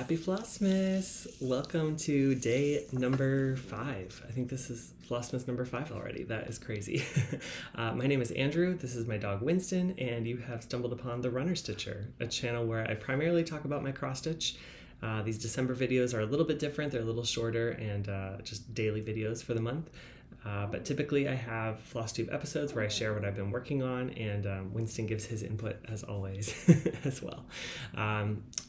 Happy Flossmas! Welcome to day number 5. I think this is Flossmas number 5 already. That is crazy. My name is Andrew, this is my dog Winston, and you have stumbled upon The Runner Stitcher, a channel where I primarily talk about my cross stitch. These December videos are a little bit different, they're a little shorter and just daily videos for the month. But typically I have Flosstube episodes where I share what I've been working on, and Winston gives his input as always as well.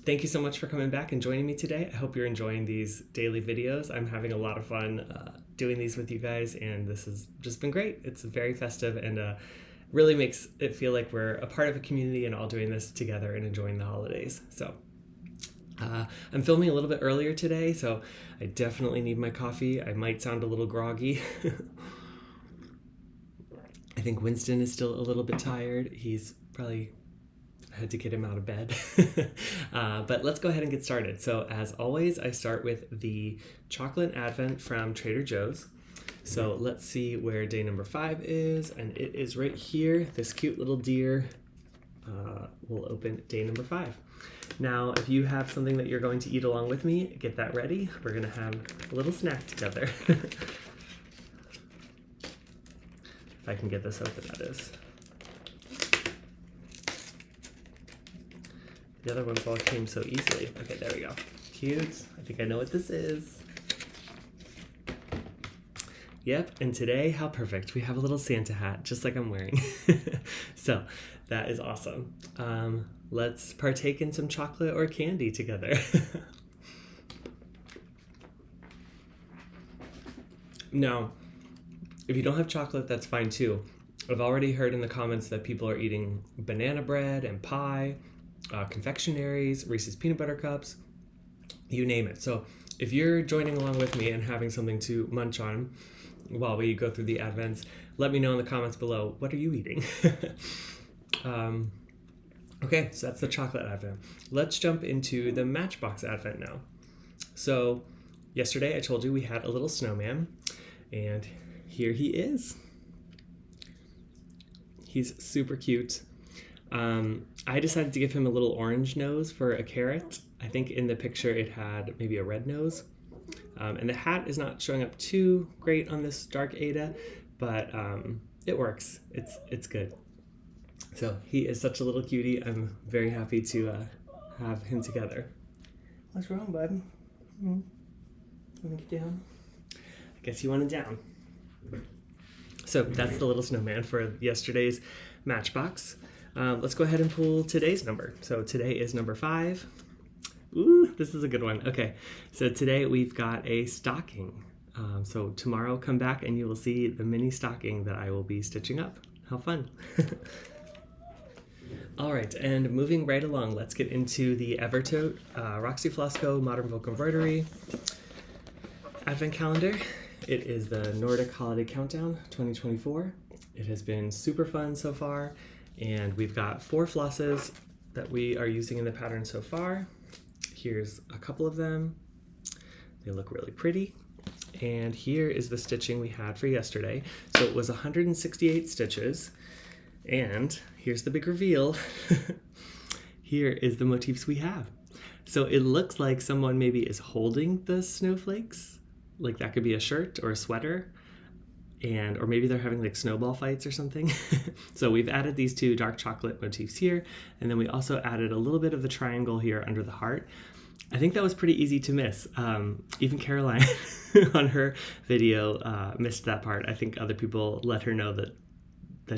Thank you so much for coming back and joining me today. I hope you're enjoying these daily videos. I'm having a lot of fun doing these with you guys, and this has just been great. It's very festive and really makes it feel like we're a part of a community and all doing this together and enjoying the holidays. So I'm filming a little bit earlier today, so I definitely need my coffee. I might sound a little groggy. I think Winston is still a little bit tired. He's probably had to get him out of bed. But let's go ahead and get started. So as always, I start with the chocolate advent from Trader Joe's. So let's see where day number 5 is, and it is right here. This cute little deer will open day number 5. Now, if you have something that you're going to eat along with me, get that ready. We're gonna have a little snack together. If I can get this open, that is. The other ones all came so easily. Okay, there we go. Cute. I think I know what this is. Yep, and today, how perfect. We have a little Santa hat, just like I'm wearing. So, that is awesome. Let's partake in some chocolate or candy together. Now, if you don't have chocolate, that's fine too. I've already heard in the comments that people are eating banana bread and pie, confectionaries, Reese's peanut butter cups, you name it. So if you're joining along with me and having something to munch on while we go through the advents, let me know in the comments below, what are you eating? Okay, so that's the chocolate advent. Let's jump into the Matchbox advent now. So yesterday I told you we had a little snowman, and here he is. He's super cute. I decided to give him a little orange nose for a carrot. I think in the picture it had maybe a red nose. And the hat is not showing up too great on this dark Ada, but it works. It's good. So he is such a little cutie. I'm very happy to have him together. What's wrong, bud? Want to get down? I guess you want it down. So that's the little snowman for yesterday's Matchbox. Let's go ahead and pull today's number. So today is number 5. Ooh, this is a good one. Okay, so today we've got a stocking. So tomorrow come back and you will see the mini stocking that I will be stitching up. How fun. All right, and moving right along, let's get into the Evertote Roxy Modern Folk Embroidery Advent Calendar. It is the Nordic Holiday Countdown 2024. It has been super fun so far, and we've got 4 flosses that we are using in the pattern so far. Here's a couple of them. They look really pretty. And here is the stitching we had for yesterday. So it was 168 stitches. And here's the big reveal. Here is the motifs we have. So it looks like someone maybe is holding the snowflakes. Like that could be a shirt or a sweater. Or maybe they're having like snowball fights or something. So we've added these 2 dark chocolate motifs here. And then we also added a little bit of the triangle here under the heart. I think that was pretty easy to miss. Even Caroline on her video missed that part. I think other people let her know that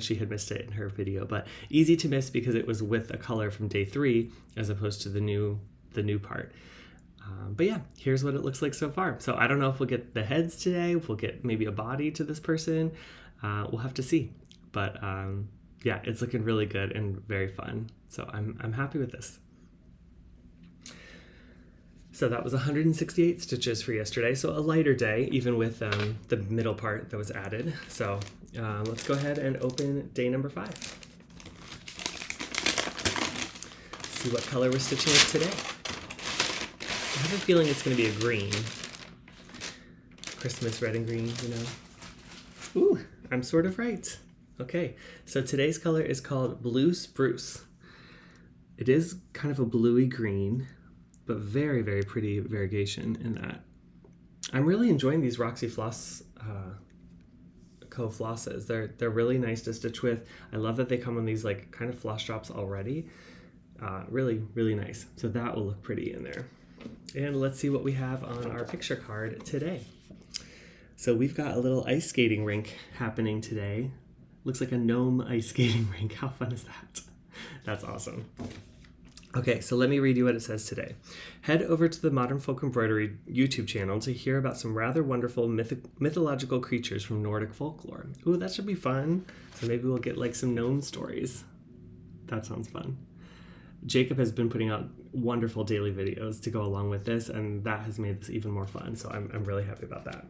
she had missed it in her video, but easy to miss because it was with a color from day 3 as opposed to the new part. But yeah, here's what it looks like so far. So I don't know if we'll get the heads today, if we'll get maybe a body to this person. We'll have to see. But yeah, it's looking really good and very fun. So I'm happy with this. So that was 168 stitches for yesterday, so a lighter day, even with the middle part that was added. So let's go ahead and open day number 5. See what color we're stitching with today. I have a feeling it's going to be a green. Christmas red and green, you know. Ooh, I'm sort of right. Okay, so today's color is called Blue Spruce. It is kind of a bluey green, but very, very pretty variegation in that. I'm really enjoying these Roxy Floss flosses. They're really nice to stitch with. I love that they come on these like kind of floss drops already. Really, really nice. So that will look pretty in there. And let's see what we have on our picture card today. So we've got a little ice skating rink happening today. Looks like a gnome ice skating rink. How fun is that? That's awesome. Okay, so let me read you what it says today. Head over to the Modern Folk Embroidery YouTube channel to hear about some rather wonderful mythological creatures from Nordic folklore. Ooh, that should be fun. So maybe we'll get like some gnome stories. That sounds fun. Jacob has been putting out wonderful daily videos to go along with this, and that has made this even more fun. So I'm really happy about that.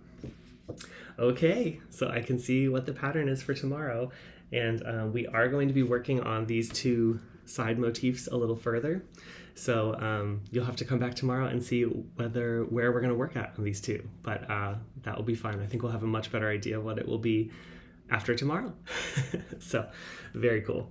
Okay, so I can see what the pattern is for tomorrow. And we are going to be working on these two side motifs a little further. So you'll have to come back tomorrow and see where we're going to work at on these two. But that will be fun. I think we'll have a much better idea of what it will be after tomorrow. So very cool.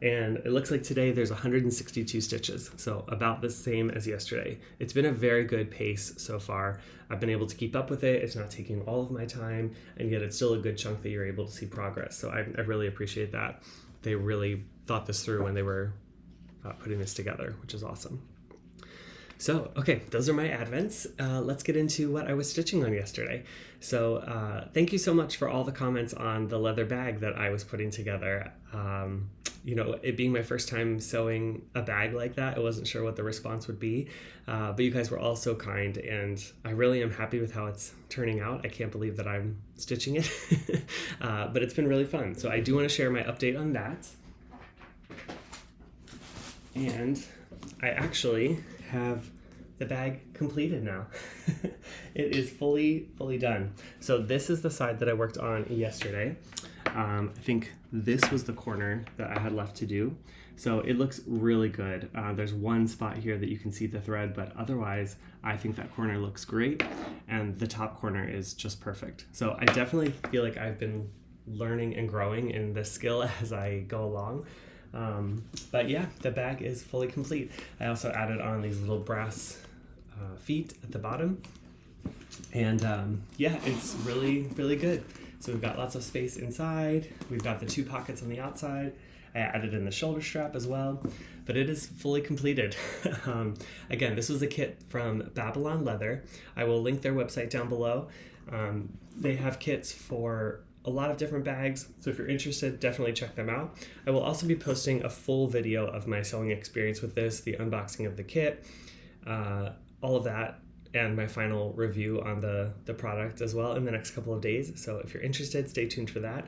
And it looks like today there's 162 stitches, so about the same as yesterday. It's been a very good pace so far. I've been able to keep up with it. It's not taking all of my time, and yet it's still a good chunk that you're able to see progress. So I really appreciate that. They really thought this through when they were putting this together, which is awesome. So, okay, those are my advents. Let's get into what I was stitching on yesterday. So thank you so much for all the comments on the leather bag that I was putting together. You know, it being my first time sewing a bag like that, I wasn't sure what the response would be, but you guys were all so kind, and I really am happy with how it's turning out. I can't believe that I'm stitching it, but it's been really fun. So I do want to share my update on that. And I actually have the bag completed now. It is fully done. So this is the side that I worked on yesterday. I think this was the corner that I had left to do. So it looks really good. There's one spot here that you can see the thread, but otherwise I think that corner looks great, and the top corner is just perfect. So I definitely feel like I've been learning and growing in this skill as I go along. But yeah, the bag is fully complete. I also added on these little brass feet at the bottom, and yeah, it's really good. So we've got lots of space inside. We've got the two pockets on the outside. I added in the shoulder strap as well, but it is fully completed. Again, this was a kit from Babylon Leather. I will link their website down below. They have kits for a lot of different bags, so if you're interested, definitely check them out. I will also be posting a full video of my sewing experience with this, the unboxing of the kit, all of that, and my final review on the product as well in the next couple of days. So if you're interested, stay tuned for that.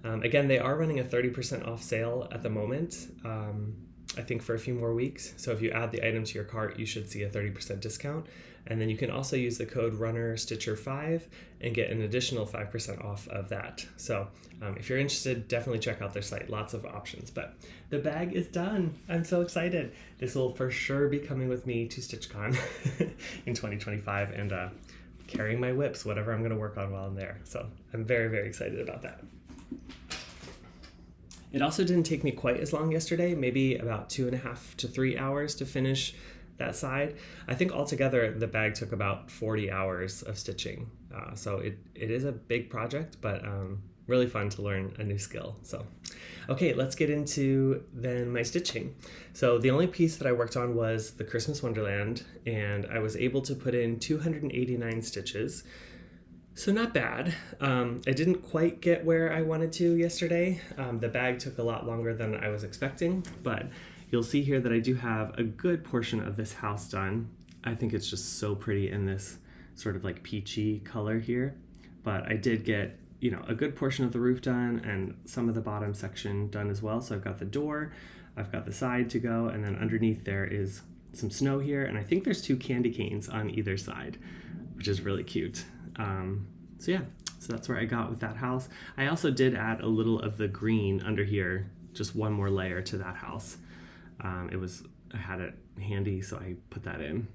Again, they are running a 30% off sale at the moment, I think for a few more weeks. So if you add the item to your cart, you should see a 30% discount. And then you can also use the code RUNNERSTITCHER5 and get an additional 5% off of that. So if you're interested, definitely check out their site. Lots of options, but the bag is done. I'm so excited. This will for sure be coming with me to StitchCon in 2025 and carrying my whips, whatever I'm gonna work on while I'm there. So I'm very excited about that. It also didn't take me quite as long yesterday, maybe about 2.5 to 3 hours to finish that side. I think altogether the bag took about 40 hours of stitching. So it is a big project, but really fun to learn a new skill. So, okay, let's get into then my stitching. So the only piece that I worked on was the Christmas Wonderland, and I was able to put in 289 stitches. So not bad. I didn't quite get where I wanted to yesterday. The bag took a lot longer than I was expecting, but you'll see here that I do have a good portion of this house done. I think it's just so pretty in this sort of like peachy color here, but I did get, you know, a good portion of the roof done and some of the bottom section done as well. So I've got the door, I've got the side to go, and then underneath there is some snow here, and I think there's 2 candy canes on either side, which is really cute. So yeah, so that's where I got with that house. I also did add a little of the green under here, just one more layer to that house. I had it handy, so I put that in.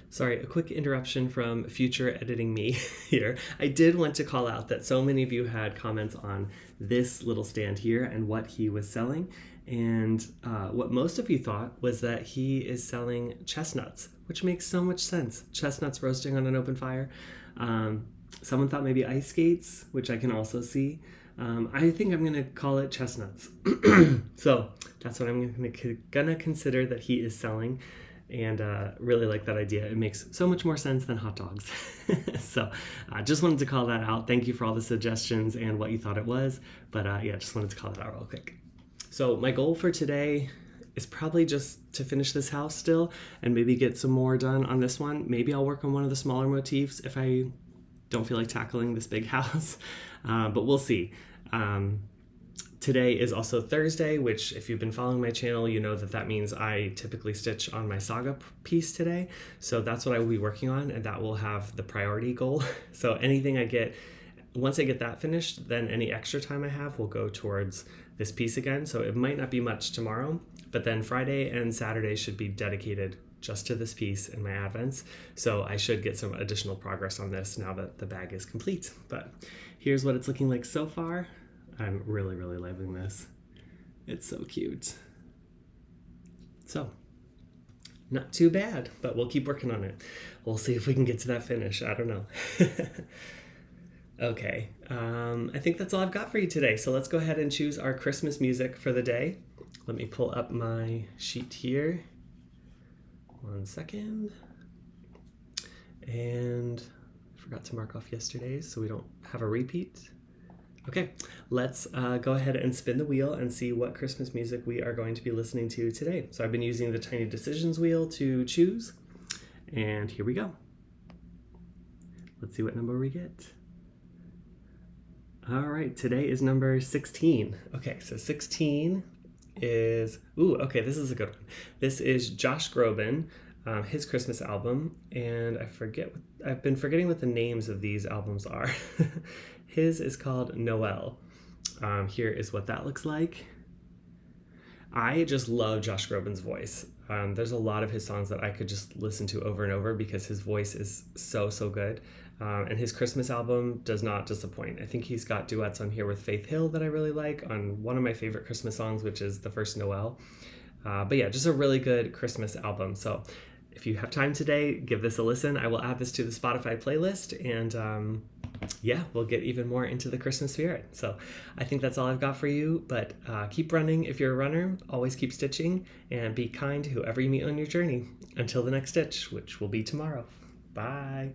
Sorry, a quick interruption from future editing me here. I did want to call out that so many of you had comments on this little stand here and what he was selling. And what most of you thought was that he is selling chestnuts, which makes so much sense. Chestnuts roasting on an open fire. Someone thought maybe ice skates, which I can also see. I think I'm gonna call it chestnuts. So that's what I'm gonna consider that he is selling, and really like that idea. It makes so much more sense than hot dogs. So I just wanted to call that out. Thank you for all the suggestions and what you thought it was, but yeah, just wanted to call that out real quick. So my goal for today is probably just to finish this house still and maybe get some more done on this one. Maybe I'll work on one of the smaller motifs if I don't feel like tackling this big house, but we'll see. Today is also Thursday, which if you've been following my channel, you know that that means I typically stitch on my saga piece today. So that's what I will be working on, and that will have the priority goal. So anything I get, once I get that finished, then any extra time I have will go towards this piece again. So it might not be much tomorrow, but then Friday and Saturday should be dedicated just to this piece in my advents. So I should get some additional progress on this now that the bag is complete. But here's what it's looking like so far. I'm really, really loving this. It's so cute. So, not too bad, but we'll keep working on it. We'll see if we can get to that finish. I don't know. Okay, I think that's all I've got for you today. So let's go ahead and choose our Christmas music for the day. Let me pull up my sheet here. 1 second. And I forgot to mark off yesterday's so we don't have a repeat. Okay, let's go ahead and spin the wheel and see what Christmas music we are going to be listening to today. So I've been using the Tiny Decisions wheel to choose, and here we go. Let's see what number we get. All right, today is number 16. Okay, so 16 is, ooh, okay, this is a good one. This is Josh Groban, his Christmas album, and I've been forgetting what the names of these albums are. His is called Noel. Here is what that looks like. I just love Josh Groban's voice. There's a lot of his songs that I could just listen to over and over because his voice is so, so good. And his Christmas album does not disappoint. I think he's got duets on here with Faith Hill that I really like on one of my favorite Christmas songs, which is the first Noel. But yeah, just a really good Christmas album. So if you have time today, give this a listen. I will add this to the Spotify playlist, and yeah, we'll get even more into the Christmas spirit. So I think that's all I've got for you, but keep running if you're a runner, always keep stitching, and be kind to whoever you meet on your journey. Until the next stitch, which will be tomorrow. Bye.